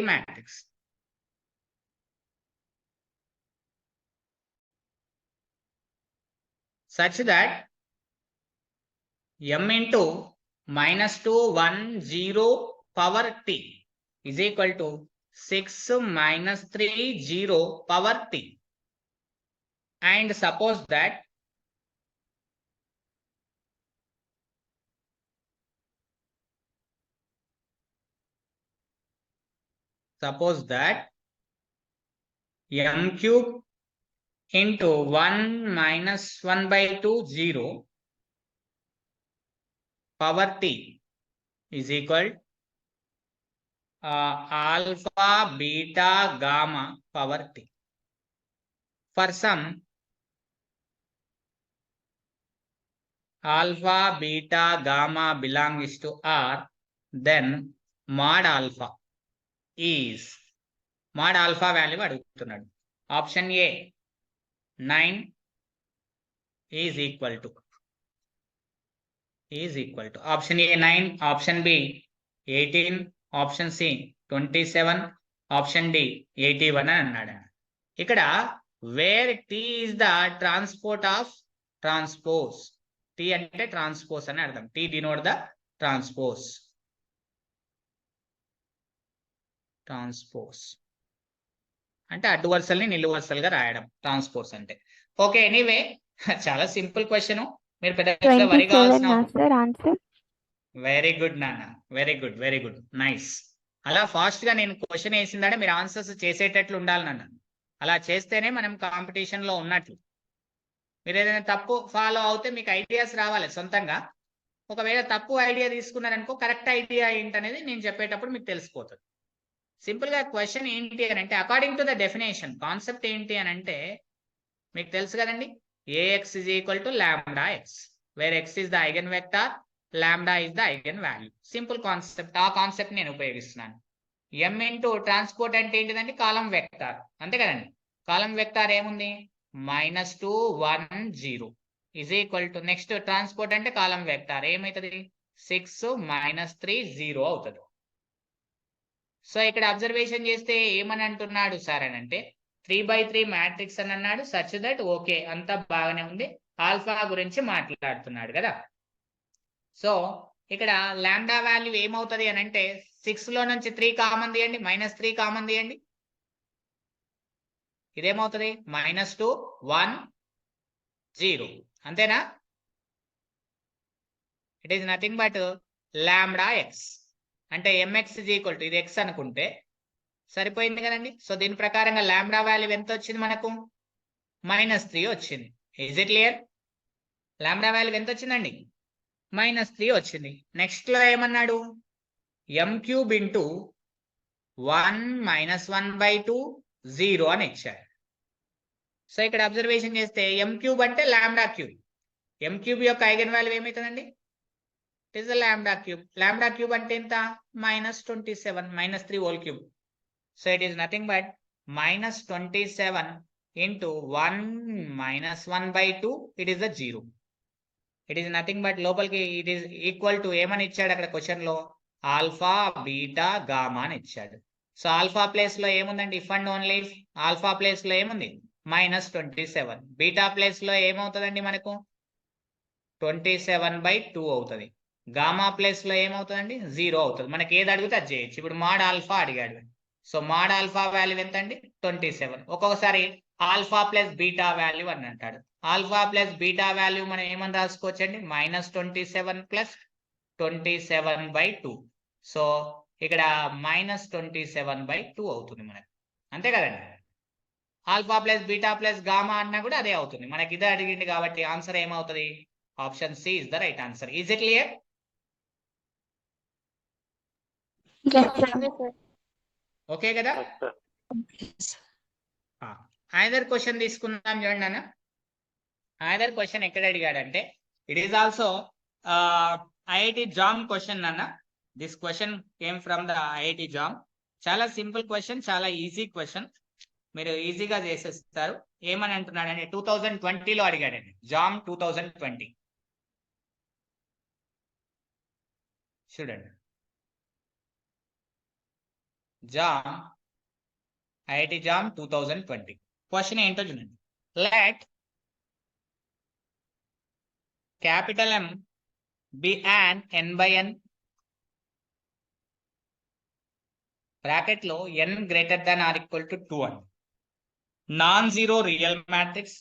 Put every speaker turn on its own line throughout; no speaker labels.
matrix. Such that m into -2 1 0 power t is equal to 6 minus 3 0 power t. And suppose that m cube into 1 minus 1 by 2 0 power t is equal alpha beta gamma power t. For some alpha beta gamma belongs to R, then mod alpha value అడుగుతున్నాడు. Option A 9 is equal to option A 9, option B 18, option C 27, option D 81 అని అన్నాడు. ఇక్కడ where T is the transport of transpose. T అంటే transpose అని అర్థం. T denote the transpose. అంటే అడ్డు వరుసల్ని నిలువు వరుసలుగా రాయడం ట్రాన్స్పోజ్ అంటే. ఓకే, ఎనీవే చాలా సింపుల్ క్వశ్చన్. మీరు పెద్ద వరి కావాల్సిన. వెరీ గుడ్ నాన్న, వెరీ గుడ్ నైస్. అలా ఫాస్ట్ గా నేను క్వశ్చన్ వేసిందంటే మీరు ఆన్సర్స్ చేసేటట్లు ఉండాలి నాన్న. అలా చేస్తేనే మనం కాంపిటీషన్ లో ఉన్నట్లు. మీరు ఏదైనా తప్పు ఫాలో అవుతే మీకు ఐడియాస్ రావాలి సొంతంగా. ఒకవేళ తప్పు ఐడియా తీసుకున్నారనుకో కరెక్ట్ ఐడియా ఏంటనేది నేను చెప్పేటప్పుడు మీకు తెలిసిపోతుంది. సింపుల్ గా క్వశ్చన్ ఏంటి అని అంటే according to the definition concept ఏంటి అని అంటే మీకు తెలుసు కదండి, AX is equal to lambda x, where x is the eigen vector, lambda is the eigen value. Simple concept. ఆ కాన్సెప్ట్ నేను ఉపయోగిస్తున్నాను. m ఇంటూ ట్రాన్స్పోర్ట్ అంటే ఏంటిదండి, కాలం వెక్టార్, అంతే కదండి. కాలం వెక్టార్ ఏముంది, -2 1 0 is equal to next transport అంటే కాలం వెక్టార్ ఏమవుతుంది, 6 -3 0 అవుతుంది. సో ఇక్కడ అబ్జర్వేషన్ చేస్తే ఏమని అంటున్నాడు సార్ అని అంటే 3/3 మ్యాట్రిక్స్ అని అన్నాడు. సచ్ దట్ ఓకే అంతా బాగానే ఉంది, ఆల్ఫా గురించి మాట్లాడుతున్నాడు కదా. సో ఇక్కడ లాంబ్డా వాల్యూ ఏమవుతుంది అని అంటే 6 లో నుంచి 3 కామన్ తీయండి, -3 కామన్ తీయండి, ఇదేమవుతుంది -2 1 0, అంతేనా. It is nothing but lambda X. అంటే mx is equal to ఇది x అనుకుంటే సరిపోయింది కదండి. సో దీని ప్రకారంగా లాంబ్డా వాల్యూ ఎంత వచ్చింది మనకు, -3 వచ్చింది. Is it clear? Lambda value ఎంత వచ్చిందండి, -3 వచ్చింది. నెక్స్ట్ లో ఏమన్నాడు, m క్యూబ్ ఇంటూ 1 - 1/2 0 అని ఇచ్చాడు. సో ఇక్కడ అబ్జర్వేషన్ చేస్తే m క్యూబ్ అంటే లాంబ్డా క్యూబ్. m క్యూబ్ యొక్క ఐగన్ వాల్యూ ఏమవుతుందండి, it is the lambda cube. Lambda cube అంటే ఎంత, -27, -3 whole cube. So it is nothing but -27 into 1 - 1/2, it is a 0. It is nothing but లోపలికి it is equal to ఏమని ఇచ్చాడు అక్కడ question లో, alpha beta gamma అని ఇచ్చాడు. సో ఆల్ఫా ప్లేస్ లో ఏముందండి, if and only alpha place లో ఏముంది -27, బీటా ప్లేస్ లో ఏమవుతుందండి మనకు 27/2 అవుతుంది, గామా ప్లేస్ లో ఏమవుతుందండి 0 అవుతుంది. మనకి ఏది అడిగితే అది చేయొచ్చు. ఇప్పుడు మాడ్ ఆల్ఫా అడిగాడు, సో మాడ్ ఆల్ఫా వాల్యూ ఎంత అండి 27. ఒక్కొక్కసారి ఆల్ఫా ప్లస్ బీటా వాల్యూ అని అంటాడు. ఆల్ఫా ప్లస్ బీటా వాల్యూ మనం ఏమని రాసుకోవచ్చు అండి, -27 + 27/2. సో ఇక్కడ -27/2 అవుతుంది మనకి, అంతే కదండి. Alpha plus beta plus gamma అన్నా కూడా అదే అవుతుంది. మనకి ఇదే అడిగింది కాబట్టి ఆన్సర్ ఏమవుతుంది, option C is the right answer. Is it clear? Okay కదా. ఐదర్ క్వశ్చన్ తీసుకుందాం చూడండి అన్న. ఐదర్ క్వశ్చన్ ఎక్కడ అడిగాడంటే it is also IIT JAM question అన్న. This question came from the IIT JAM. చాలా సింపుల్ క్వశ్చన్, చాలా ఈజీ క్వశ్చన్, మీరు ఈజీగా చేసేస్తారు. ఏమని అంటున్నాడంటే 2020లో అడిగాడండి, జామ్ 2020. చూడండి, జామ్ ఐఐటి జామ్ 2020. క్వశ్చన్ ఏంటో చూడండి. Let capital M be an n by n bracket లో n greater than or equal to 2 అని నాన్ జీరో రియల్ మ్యాట్రిక్స్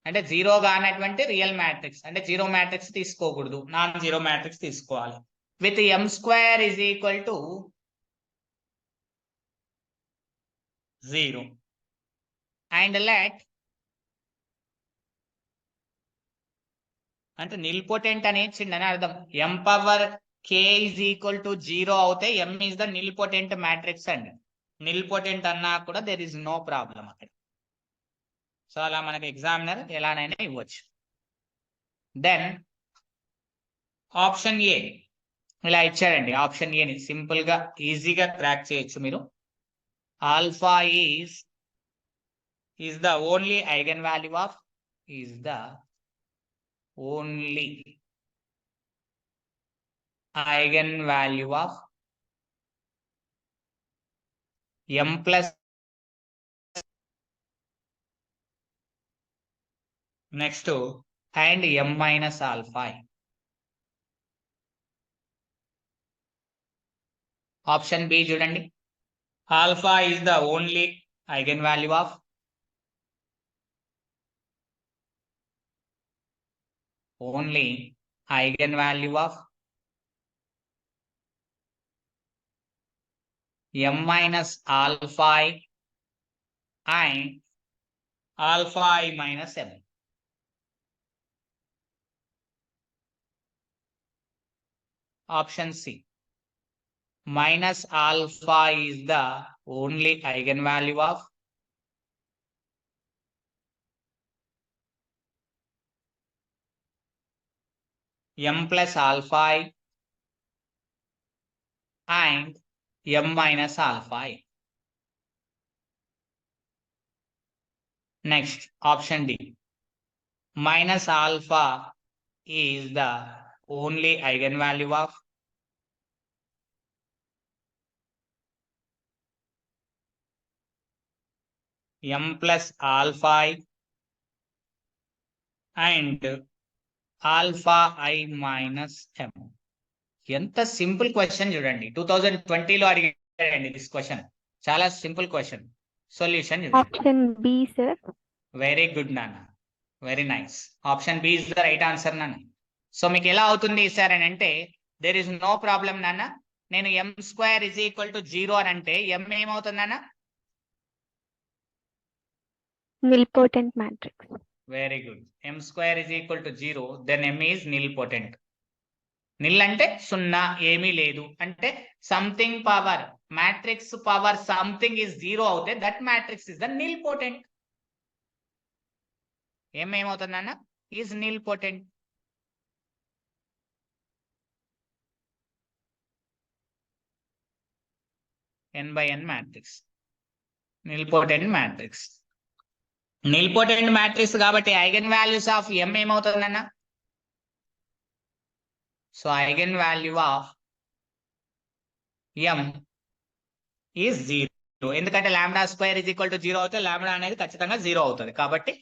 అంటే జీరో కానటువంటి రియల్ మ్యాట్రిక్స్, అంటే జీరో మ్యాట్రిక్స్ తీసుకోకూడదు, నాన్ జీరో మ్యాట్రిక్స్ తీసుకోవాలి. With m square is equal to 0 and let అంటే nilpotent అని ఇచ్చిండని అర్థం. m power k is equal to 0 అవుతే m is the nilpotent matrix అండి. నిల్పోటెంట్ అన్నా కూడా దేర్ ఇస్ నో ప్రాబ్లం అక్కడ. సో అలా మనకి ఎగ్జామినర్ ఎలానైనా ఇవ్వచ్చు. దెన్ ఆప్షన్ ఏ ఇలా ఇచ్చారండి. ఆప్షన్ ఏని సింపుల్ గా ఈజీగా క్రాక్ చేయొచ్చు మీరు. Alpha is the only eigen value of m plus next and m minus alpha. Option B చూడండి. Alpha is the only eigen value of m minus alpha and alpha I minus m. Option C. Minus alpha is the only eigenvalue of m plus alpha I and m minus alpha I. Next, option D. Minus alpha is the only eigenvalue of m plus alpha I and alpha I minus m. ఎంత simple question చూడండి. 2020లో అడిగారండి this question. చాలా simple question. Solution
option B sir.
Very good నాన్న, very nice. Option B is the right answer నాన్న. So మీకు ఎలా అవుతుంది సార్ అని అంటే దేర్ ఇస్ నో ప్రాబ్లం నాన్న. నేను m square is equal to 0 అని అంటే m ఏమవుతుంది నాన్న?
Nilpotent matrix.
Very good. m square is equal to 0 then m is nilpotent. Nil అంటే సున్నా, ఏమీ లేదు. అంటే something power matrix power something is 0 అవుతే that matrix is the nilpotent. ఏమవుతుంది అన్న? Is nilpotent. n by n matrix, nilpotent matrix. Nilpotent matrix కాబట్టి eigen values of m ఏమవుతుందన్న? So eigen value of m is 0. ఎందుకంటే lambda square is equal to 0 అవుతే lambda అనేది ఖచ్చితంగా 0 అవుతుంది. కాబట్టి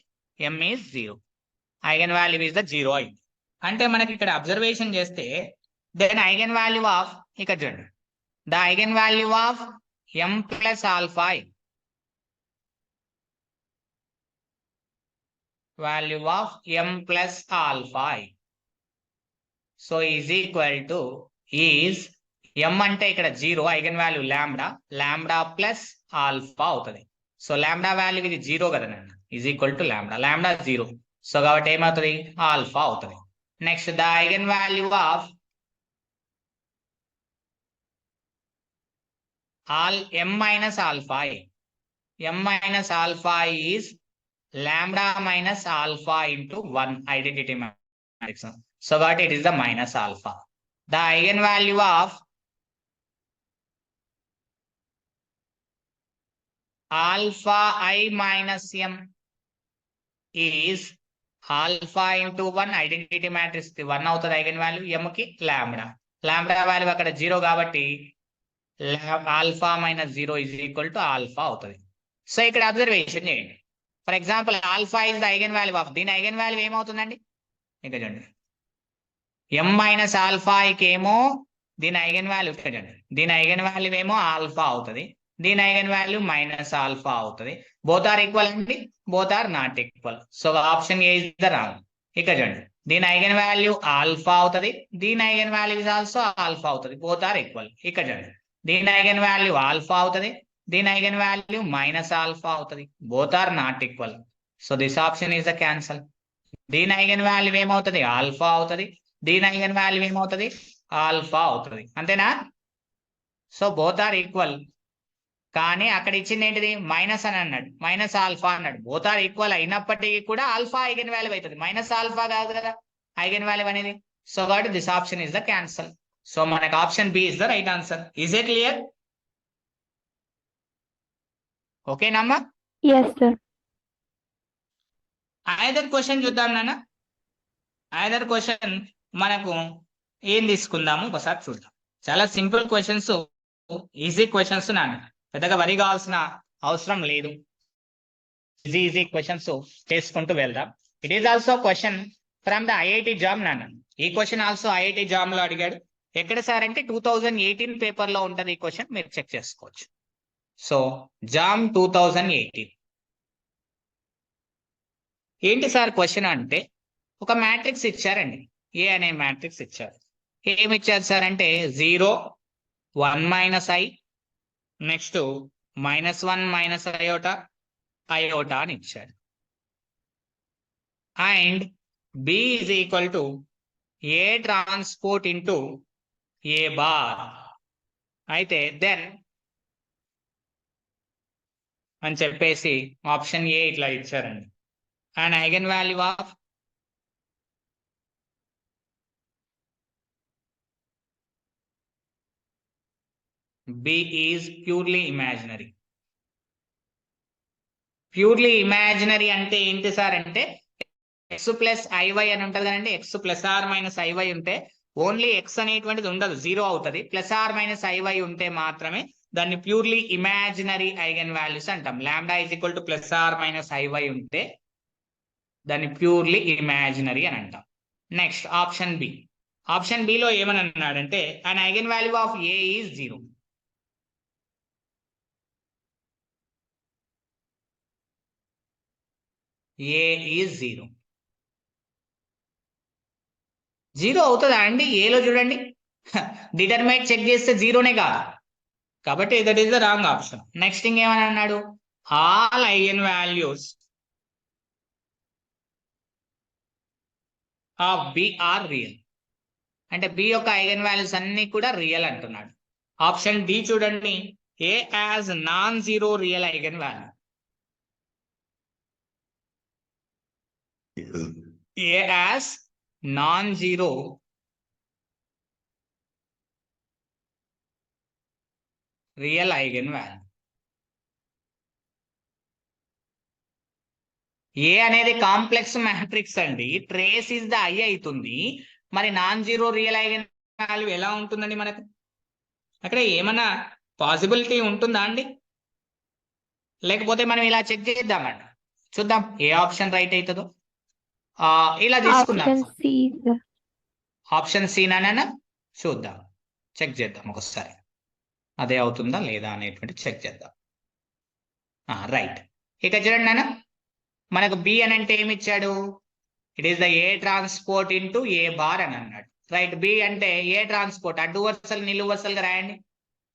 m is 0. Eigen value is the 0 అయింది. అంటే మనకి ఇక్కడ అబ్జర్వేషన్ చేస్తే దెన్ ఐగన్ వాల్యూ ఆఫ్ ఇక్కడ చూడండి, the eigen value of m plus alpha value of m plus alpha so is equal to is m అంటే ఇక్కడ 0 eigen value lambda plus alpha అవుతుంది. సో లాంబ్డా వాల్యూ ఇది 0 కదా నాన్న, is equal to lambda 0. So కాబట్టి ఏమవుతుంది? Alpha అవుతుంది. Next the eigen value of m minus alpha is lambda minus alpha into 1 identity matrix. So what it is the minus alpha. The eigenvalue of alpha I minus m is alpha into 1 identity matrix 1 అవుతుంది eigen value, m కి lambda. Lambda value అక్కడ 0 కాబట్టి alpha minus 0 is equal to alpha అవుతుంది. So ఇక్కడ observation చేయండి. For example alpha is the eigen value of, దీని eigen value ఏమవుతుందండి ఇక్కడ చూడండి, m మైనస్ ఆల్ఫాకి ఏమో దీని ఐగన్ వాల్యూ ఇక్కడ చూడండి, దీని ఐగన్ వాల్యూ ఏమో ఆల్ఫా అవుతుంది, దీని ఐగన్ వాల్యూ మైనస్ ఆల్ఫా అవుతుంది. బోత్ ఆర్ ఈక్వల్ అండి, both are not equal. So option A is the wrong. ఇక్కడ చూడండి, దీని ఐగన్ వాల్యూ ఆల్ఫా అవుతుంది, దీని eigen value is also alpha అవుతుంది, బోత్ ఆర్ ఈక్వల్. ఇక్కడ చూడండి, దీని ఐగన్ వాల్యూ ఆల్ఫా అవుతుంది, దీని ఐగన్ వాల్యూ మైనస్ ఆల్ఫా అవుతుంది, both are not equal. So this option is the cancel. దీని ఐగన్ వాల్యూ ఏమవుతుంది, ఆల్ఫా అవుతుంది, దీని ఐగన్ వాల్యూ ఏమవుతుంది, ఆల్ఫా అవుతుంది, అంతేనా? So both are equal. కానీ అక్కడ ఇచ్చింది ఏంటిది, మైనస్ అని అన్నాడు, మైనస్ ఆల్ఫా అన్నాడు. బోత్ ఆర్ ఈక్వల్ అయినప్పటికీ కూడా ఆల్ఫా ఐగన్ వాల్యూ అవుతుంది, మైనస్ ఆల్ఫా కాదు కదా ఐగన్ వాల్యూ అనేది. సో కాబట్టి this option is the cancel. So మనకు option B is the right answer. Is it clear? ఓకేనమ్మా?
Yes, sir.
ఐదర్ క్వశ్చన్ చూద్దాం నాన్న. ఐదర్ క్వశ్చన్ మనకు ఏం తీసుకుందాము ఒకసారి చూద్దాం. చాలా సింపుల్ క్వశ్చన్స్, ఈజీ క్వశ్చన్స్ నాన్న, పెద్దగా వరి కావాల్సిన అవసరం లేదు. ఈజీ క్వశ్చన్స్ చేసుకుంటూ వెళ్దాం. It is also question from the IIT jam నాన్న. ఈ క్వశ్చన్ ఆల్సో ఐఐటి జామ్ లో అడిగాడు. ఎక్కడ సార్ అంటే 2018 పేపర్ లో ఉంటది ఈ క్వశ్చన్, మీరు చెక్ చేసుకోవచ్చు. So jam 2018. ఏంటి సార్ క్వశ్చన్ అంటే, ఒక మ్యాట్రిక్స్ ఇచ్చారండి, ఏ అనే మ్యాట్రిక్స్ ఇచ్చారు. ఏమి ఇచ్చారు సార్ అంటే 0 1 minus I, next -1 minus iota iota అని ఇచ్చాడు. And B is equal to A transport into A bar. అయితే దెన్ అని చెప్పేసి ఆప్షన్ ఏ ఇట్లా ఇచ్చారండి. And eigen value of B is purely imaginary. Purely imaginary అంటే ఏంటి సార్ అంటే x ప్లస్ ఐవై అని ఉంటుంది కదండి. x plus or minus I Y ఉంటే ఓన్లీ x అనేటువంటిది ఉండదు, 0 అవుతుంది. ప్లస్ ఆర్ మైనస్ ఐవై ఉంటే మాత్రమే దాన్ని ప్యూర్లీ ఇమాజినరీ ఐగన్ వాల్యూస్ అంటాం. Lambda is equal to plus or minus I Y ఉంటే దాన్ని ప్యూర్లీ ఇమాజినరీ అని అంటాం. Next option B. ఆప్షన్ బిలో ఏమని అన్నాడంటే and eigen value of A is 0. A is 0. 0 అవుతుందా అండి? ఏలో చూడండి, డిటర్మైట్ చెక్ చేస్తే 0నే కాదు, కాబట్టి that is the wrong option. Next ఇంకేమని అన్నాడు, all eigen values of B are real. అంటే బి యొక్క ఐగన్ వాల్యూస్ అన్ని కూడా రియల్ అంటున్నాడు. ఆప్షన్ డి చూడండి, A as non zero real eigen value. A as non-zero real eigenvalue. A అనేది complex matrix అండి, ట్రేస్ ఇస్ ద ఐ అవుతుంది. మరి non zero real eigen value ఎలా ఉంటుందండి మనకు? అక్కడ ఏమన్నా పాసిబిలిటీ ఉంటుందా అండి? లేకపోతే మనం ఇలా చెక్ చేద్దామండి, చూద్దాం ఏ ఆప్షన్ రైట్ అవుతుందో. ఇలా తీసుకుందాం. ఆప్షన్ సి నాన్న, చూద్దాం, చెక్ చేద్దాం ఒకసారి అదే అవుతుందా లేదా అనేటువంటి చెక్ చేద్దాం. రైట్. ఇక చూడండి నాన్న, మనకు బి అని అంటే ఏమి ఇచ్చాడు, it is the A transport into A bar అని అన్నాడు. రైట్. బి అంటే ఏ ట్రాన్స్పోర్ట్, అడ్డు వరుసలు నిలువు వరుసలుగా రాయండి.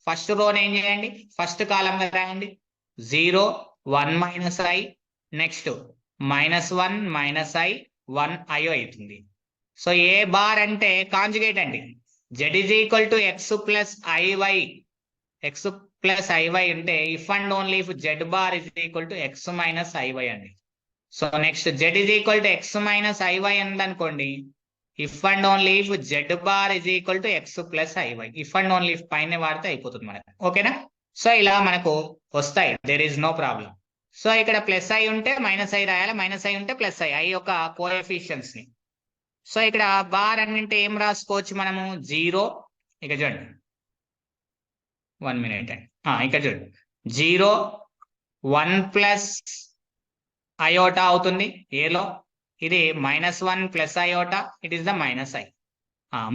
ఫస్ట్ రోని ఏం చేయండి, ఫస్ట్ కాలంగా రాయండి. 0 1 minus I, next -1 minus i 1 i అవుతుంది. సో ఏ బార్ అంటే కాంజుగేట్ అండి, z is equal to x plus i y. X plus i y ఉంటే if and only if z bar is equal to x minus i y అండి. So next z is equal to x minus i y అండి అనుకోండి, if and only if z bar is equal to x plus i y. If and only if పైన వాడితే అయిపోతుంది మనకు. ఓకేనా? So ఇలా మనకు వస్తాయి, there is no problem. So ఇక్కడ ప్లస్ ఐ ఉంటే మైనస్ ఐ రాయాలి, మైనస్ ఐ ఉంటే ప్లస్ ఐ యొక్క కోఎఫిషియన్స్ ని. సో ఇక్కడ బార్ అన్నింటి ఏం రాసుకోవచ్చు మనము 0, ఇక చూడండి 1 minute అండి, ఇక్కడ చూడండి 0 1 ప్లస్ అయోటా అవుతుంది ఏలో, ఇది -1 plus iota, it is the minus I.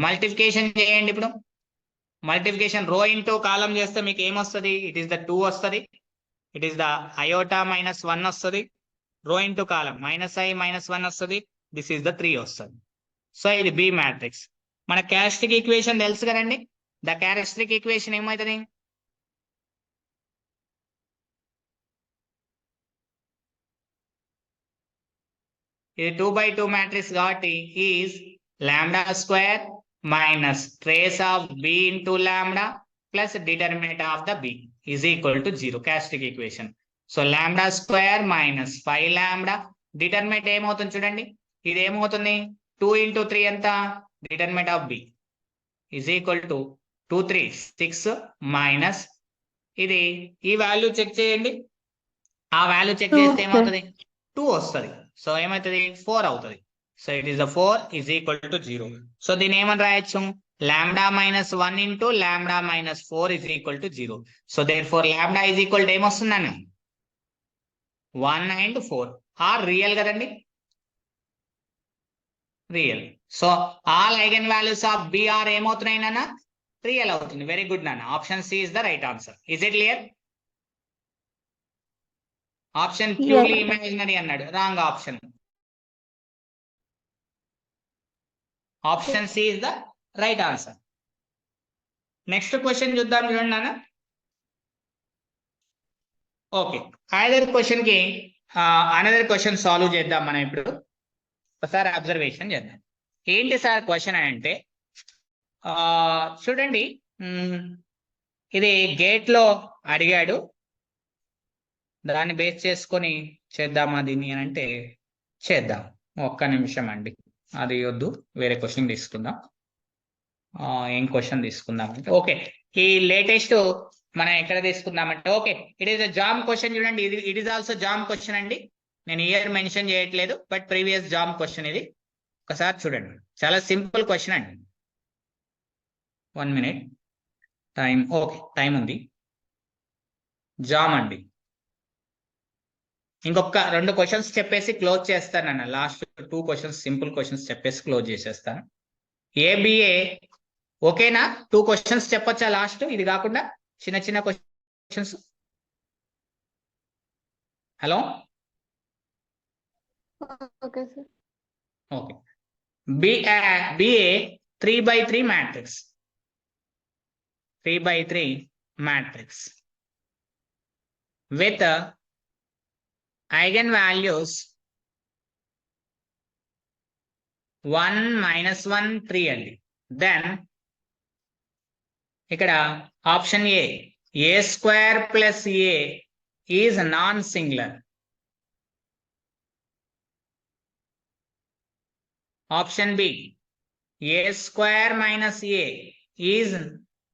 Multiplication చేయండి. ఇప్పుడు మల్టిప్లికేషన్ రో ఇంటూ కాలం చేస్తే మీకు ఏమొస్తుంది? ఇట్ ఈస్ ద 2 వస్తుంది, ఇట్ ఈస్ ద అయోటా -1 వస్తుంది, రో ఇంటూ కాలం -i -1 వస్తుంది, దిస్ ఈస్ ద 3 వస్తుంది. సో ఇది బి మ్యాట్రిక్స్. మన క్యారెక్టరిస్టిక్ ఈక్వేషన్ తెలుసు కదండి. ద క్యారెక్టరిస్టిక్ ఈక్వేషన్ ఏమవుతుంది? ఇది 2/2 మ్యాట్రిక్స్ కాబట్టి is lambda square minus trace of B into lambda plus determinant of the B is equal to 0. Characteristic equation. So lambda square minus 5 lambda, determinant ఏమవుతుంది చూడండి, ఇది ఏమవుతుంది 2 into 3 ఎంత? Determinant of B is equal to 2 3 6 minus ఇది ఈ value check చేయండి, ఆ value check చేస్తే ఏమవుతుంది? 2 వస్తుంది. సో ఏమవుతుంది? 4 అవుతుంది. So it is the 4 is equal to 0. So దీన్ని ఏమని రాయొచ్చు? Lambda -1 into lambda -4 is equal to 0. So there four lambda is equal to ఏమొస్తుందని 1 and 4 ఆర్ రియల్ కదండి, real. So all eigen values of B are ఏమవుతున్నాయి నాన్న? Real అవుతుంది. Very good నాన్న. Option C is the right answer. Is it clear? Option purely imaginary అన్నాడు, wrong option. Option C is the right answer. Next question చూద్దాం చూడండి నాన్న. Okay, another question కి another question solve చేద్దాం మనం ఇప్పుడు. ఒకసారి అబ్జర్వేషన్ చేద్దాం. ఏంటి సార్ క్వశ్చన్ అంటే చూడండి, ఇది గేట్ లో అడిగాడు, దాన్ని బేస్ చేసుకొని చేద్దామా దీన్ని అని అంటే చేద్దాం. ఒక్క నిమిషం అండి, అది వద్దు, వేరే క్వశ్చన్ తీసుకుందాం. ఏం క్వశ్చన్ తీసుకుందాం అంటే, ఓకే ఈ లేటెస్ట్ మనం ఎక్కడ తీసుకుందామంటే, okay it is a JAM question. చూడండి, it is also JAM question అండి. నేను ఇయర్ మెన్షన్ చేయట్లేదు, బట్ ప్రీవియస్ జామ్ క్వశ్చన్ ఇది. ఒకసారి చూడండి, చాలా సింపుల్ క్వశ్చన్ అండి. 1 minute టైం, ఓకే టైం ఉంది. జామ్ అండి. ఇంకొక 2 క్వశ్చన్స్ చెప్పేసి క్లోజ్ చేస్తాను అన్న. లాస్ట్ 2 క్వశ్చన్స్ సింపుల్ క్వశ్చన్స్ చెప్పేసి క్లోజ్ చేసేస్తాను. ఏబిఏ ఓకేనా? 2 క్వశ్చన్స్ చెప్పొచ్చా లాస్ట్, ఇది కాకుండా చిన్న చిన్న questions. Hello,
okay sir.
Okay. B A 3/3 matrix, 3/3 matrix with eigenvalues 1 -1 3 అండి. దెన్ ఇక్కడ option A square plus A is non singular. Option B A square minus A is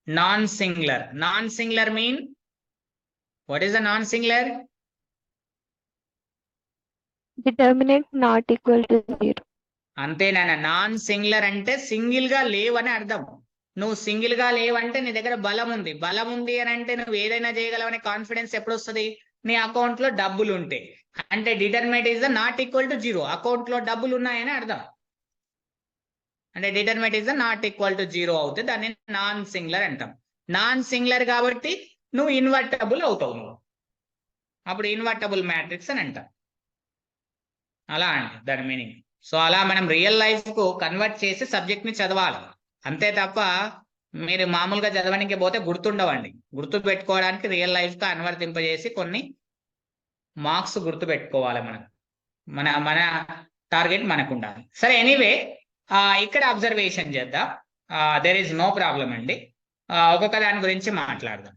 non singular. Non singular mean what is the non singular?
Determinant not equal to 0.
అంతేనా? Non singular అంటే single గా లేవని అర్థం. నువ్వు single గా లేవంటే నీ దగ్గర బలం ఉంది. బలం ఉంది అని అంటే నువ్వు ఏదైనా చేయగలవనే కాన్ఫిడెన్స్ ఎప్పుడు వస్తుంది? నీ అకౌంట్ లో డబ్బులు ఉంటే. అంటే determinant is the not equal to 0. Account లో డబ్బులు ఉన్నాయని అర్థం. అంటే determinant is the not equal to 0 అవుతుంది. దాన్ని నాన్ సింగులర్ అంటాం. నాన్ సింగులర్ కాబట్టి నువ్వు ఇన్వర్టబుల్ అవుతావు. నువ్వు అప్పుడు ఇన్వర్టబుల్ మ్యాట్రిక్స్ అని అంటాం. అలా అంటే దాని మీనింగ్. సో అలా మనం రియల్ లైఫ్ కు కన్వర్ట్ చేసి సబ్జెక్ట్ ని చదవాలి. అంతే తప్ప మీరు మామూలుగా చదవడానికి పోతే గుర్తుండవండి. గుర్తు పెట్టుకోవడానికి రియల్ లైఫ్ కు అనువర్తింపజేసి కొన్ని మార్క్స్ గుర్తు పెట్టుకోవాలి. మన మన టార్గెట్ మనకు ఉండాలి. సరే, ఎనీవే ఇక్కడ అబ్జర్వేషన్ చేద్దాం. దేర్ ఈజ్ నో ప్రాబ్లం అండి. ఒక్కొక్క దాని గురించి మాట్లాడదాం.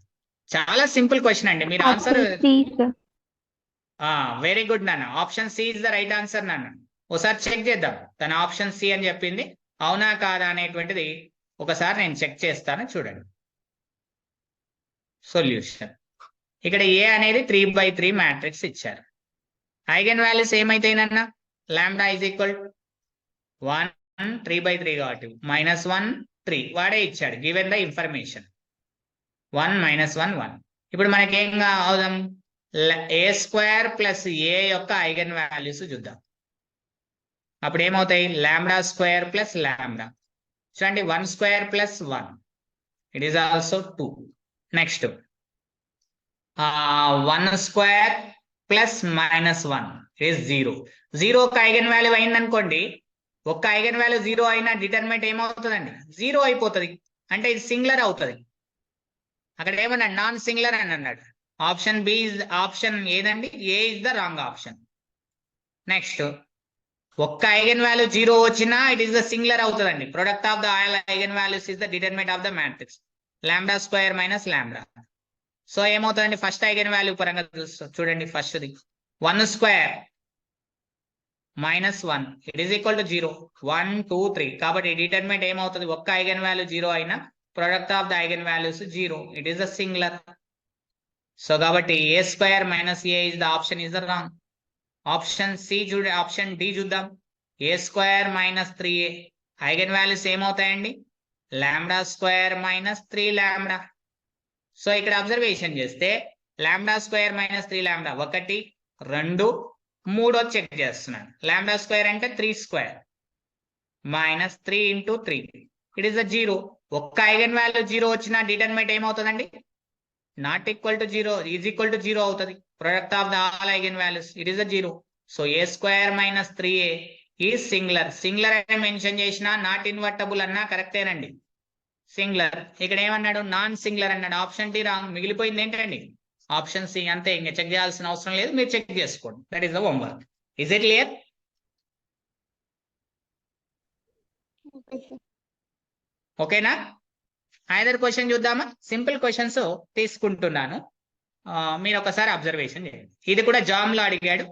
చాలా సింపుల్ క్వశ్చన్ అండి. మీరు ఆన్సర్ వెరీ గుడ్ నాన్న. Option C is the right answer నాన్న. ఒకసారి చెక్ చేద్దాం. తన ఆప్షన్ సి అని చెప్పింది, అవునా కాదా అనేటువంటిది ఒకసారి నేను చెక్ చేస్తాను. చూడండి సొల్యూషన్. ఇక్కడ ఏ అనేది 3/3 మ్యాట్రిక్స్ ఇచ్చారు. ఐగన్ వాల్యూస్ ఏమైతాయినన్నా లాంబ్డా ఈజ్ ఈక్వల్ 1 3/3 కాబట్టి -1 3 వాడే ఇచ్చాడు గివెన్ ద ఇన్ఫర్మేషన్ 1 -1 1. ఇప్పుడు మనకేం అవుదాం A² ప్లస్ ఏ యొక్క ఐగన్ వాల్యూస్ చూద్దాం. అప్పుడు ఏమవుతాయి λ² ప్లస్ లాంబ్డా. చూడండి 1² plus 1 it is also 2. Next 1² plus -1 is 0. 0 ఒక ఐగన్ వాల్యూ అయింది అనుకోండి, ఒక్క ఐగన్ వాల్యూ 0 అయినా డిటర్మినెంట్ ఏమవుతుందండి 0 అయిపోతుంది, అంటే ఇది సింగులర్ అవుతుంది. అక్కడ ఏమన్నాడు నాన్ సింగులర్ అని అన్నాడు. ఆప్షన్ బి ఇస్ ఆప్షన్ ఏదండి A is the wrong option. Next ఒక్క ఐగన్ వాల్యూ 0 వచ్చినా ఇట్ ఈస్ ద సింగులర్ అవుతుందండి. Product of the all eigen values is the determinant of the matrix λ² minus lambda. So ఏమవుతుందండి first eigen value పరంగా చూడండి, ఫస్ట్ది 1² -1 it is equal to 0 1 2 3. కాబట్టి determinant ఏమవుతుంది ఒక్క ఐగన్ వాల్యూ 0 అయినా product of the eigen values 0 it is the singular. So కాబట్టి A² minus A is the option is the wrong. Option C చూడ option D చూద్దాం. A² minus 3a eigen values ఏమవుతాయండి λ² minus 3 lambda. So ఇక్కడ observation చేస్తే λ² minus 3 lambda 1 2 3 check చేస్తున్నాను. λ² అంటే 3² minus 3 into 3 it is the 0. ఒక్క eigen value 0 వచ్చిన determinant ఏమవుతుందండి not equal to 0 is equal to 0 అవుతుంది. Product of the all eigen values it is the 0. So A² minus 3a is singular. Singular అని mention చేసినా not invertible అన్నా కరెక్టేనండి singular. ఇక్కడ ఏమన్నాడు నాన్ సింగులర్ అన్నాడు. Option D wrong. మిగిలిపోయింది ఏంటండి ఆప్షన్ సి. అంతే, ఇంకా చెక్ చేయాల్సిన అవసరం లేదు, మీరు చెక్ చేసుకోండి. That is the homework. Is it clear? ఓకేనా? ఐదర్ క్వశ్చన్ చూద్దామా? సింపుల్ క్వశ్చన్స్ తీసుకుంటున్నాను, మీరు ఒకసారి అబ్జర్వేషన్ చేయండి. ఇది కూడా జామ్ లో అడిగాడు,